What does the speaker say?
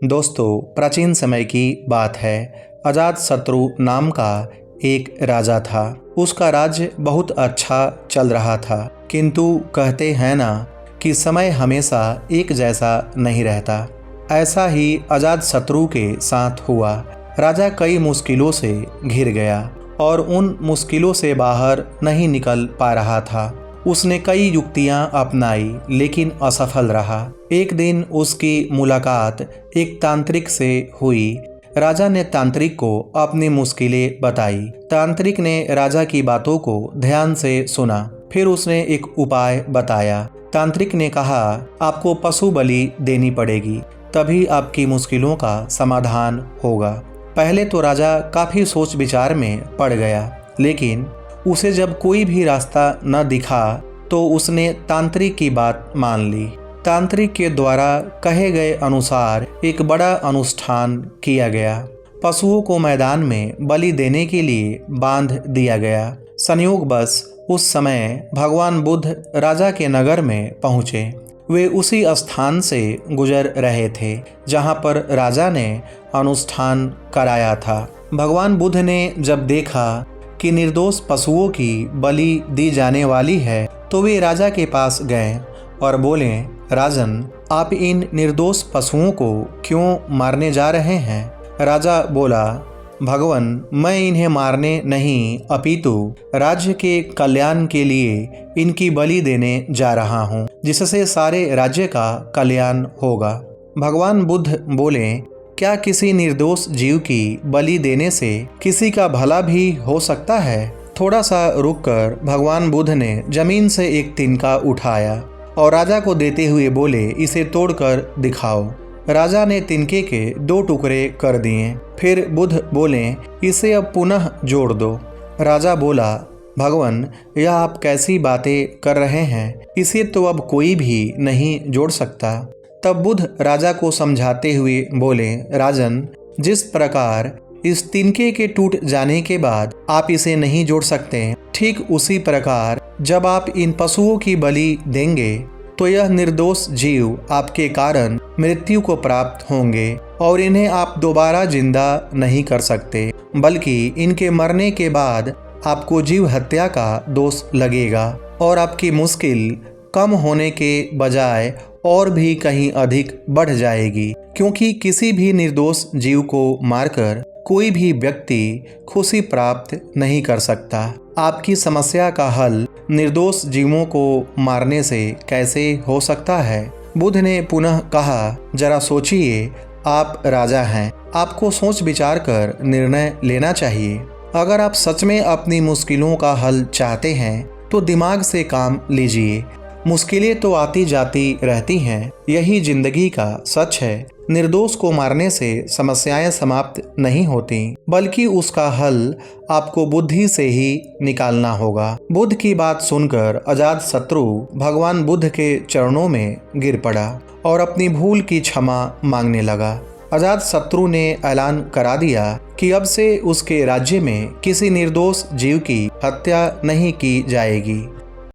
दोस्तों, प्राचीन समय की बात है। अजातशत्रु नाम का एक राजा था। उसका राज्य बहुत अच्छा चल रहा था, किंतु कहते हैं ना कि समय हमेशा एक जैसा नहीं रहता। ऐसा ही अजातशत्रु के साथ हुआ। राजा कई मुश्किलों से घिर गया और उन मुश्किलों से बाहर नहीं निकल पा रहा था। उसने कई युक्तियां अपनाई लेकिन असफल रहा। एक दिन उसकी मुलाकात एक तांत्रिक से हुई। राजा ने तांत्रिक को अपनी मुश्किलें बताई। तांत्रिक ने राजा की बातों को ध्यान से सुना। फिर उसने एक उपाय बताया। तांत्रिक ने कहा, आपको पशु बलि देनी पड़ेगी, तभी आपकी मुश्किलों का समाधान होगा। पहले तो राजा काफी सोच विचार में पड़ गया, लेकिन उसे जब कोई भी रास्ता न दिखा तो उसने तांत्रिक की बात मान ली। तांत्रिक के द्वारा कहे गए अनुसार एक बड़ा अनुष्ठान किया गया। पशुओं को मैदान में बलि देने के लिए बांध दिया गया। संयोगवश उस समय भगवान बुद्ध राजा के नगर में पहुंचे। वे उसी स्थान से गुजर रहे थे जहां पर राजा ने अनुष्ठान कराया था। भगवान बुद्ध ने जब देखा कि निर्दोष पशुओं की बलि दी जाने वाली है तो वे राजा के पास गए और बोले, राजन, आप इन निर्दोष पशुओं को क्यों मारने जा रहे हैं? राजा बोला, भगवान, मैं इन्हें मारने नहीं अपितु राज्य के कल्याण के लिए इनकी बलि देने जा रहा हूँ, जिससे सारे राज्य का कल्याण होगा। भगवान बुद्ध बोले, क्या किसी निर्दोष जीव की बलि देने से किसी का भला भी हो सकता है? थोड़ा सा रुककर भगवान बुद्ध ने जमीन से एक तिनका उठाया और राजा को देते हुए बोले, इसे तोड़कर दिखाओ। राजा ने तिनके के 2 टुकड़े कर दिए। फिर बुद्ध बोले, इसे अब पुनः जोड़ दो। राजा बोला, भगवान, यह आप कैसी बातें कर रहे हैं? इसे तो अब कोई भी नहीं जोड़ सकता। तब बुद्ध राजा को समझाते हुए बोले, राजन, जिस प्रकार इस तिनके के टूट जाने के बाद आप इसे नहीं जोड़ सकते, ठीक उसी प्रकार जब आप इन पशुओं की बलि देंगे तो यह निर्दोष जीव आपके कारण मृत्यु को प्राप्त होंगे और इन्हें आप दोबारा जिंदा नहीं कर सकते, बल्कि इनके मरने के बाद आपको जीव हत्या का दोष लगेगा और आपकी मुश्किल कम होने के बजाय और भी कहीं अधिक बढ़ जाएगी, क्योंकि किसी भी निर्दोष जीव को मारकर कोई भी व्यक्ति खुशी प्राप्त नहीं कर सकता। आपकी समस्या का हल निर्दोष जीवों को मारने से कैसे हो सकता है? बुद्ध ने पुनः कहा, जरा सोचिए, आप राजा हैं, आपको सोच विचार कर निर्णय लेना चाहिए। अगर आप सच में अपनी मुश्किलों का हल चाहते हैं तो दिमाग से काम लीजिए। मुश्किलें तो आती जाती रहती हैं, यही जिंदगी का सच है। निर्दोष को मारने से समस्याएं समाप्त नहीं होती, बल्कि उसका हल आपको बुद्धि से ही निकालना होगा। बुद्ध की बात सुनकर अजातशत्रु भगवान बुद्ध के चरणों में गिर पड़ा और अपनी भूल की क्षमा मांगने लगा। अजातशत्रु ने ऐलान करा दिया कि अब से उसके राज्य में किसी निर्दोष जीव की हत्या नहीं की जाएगी।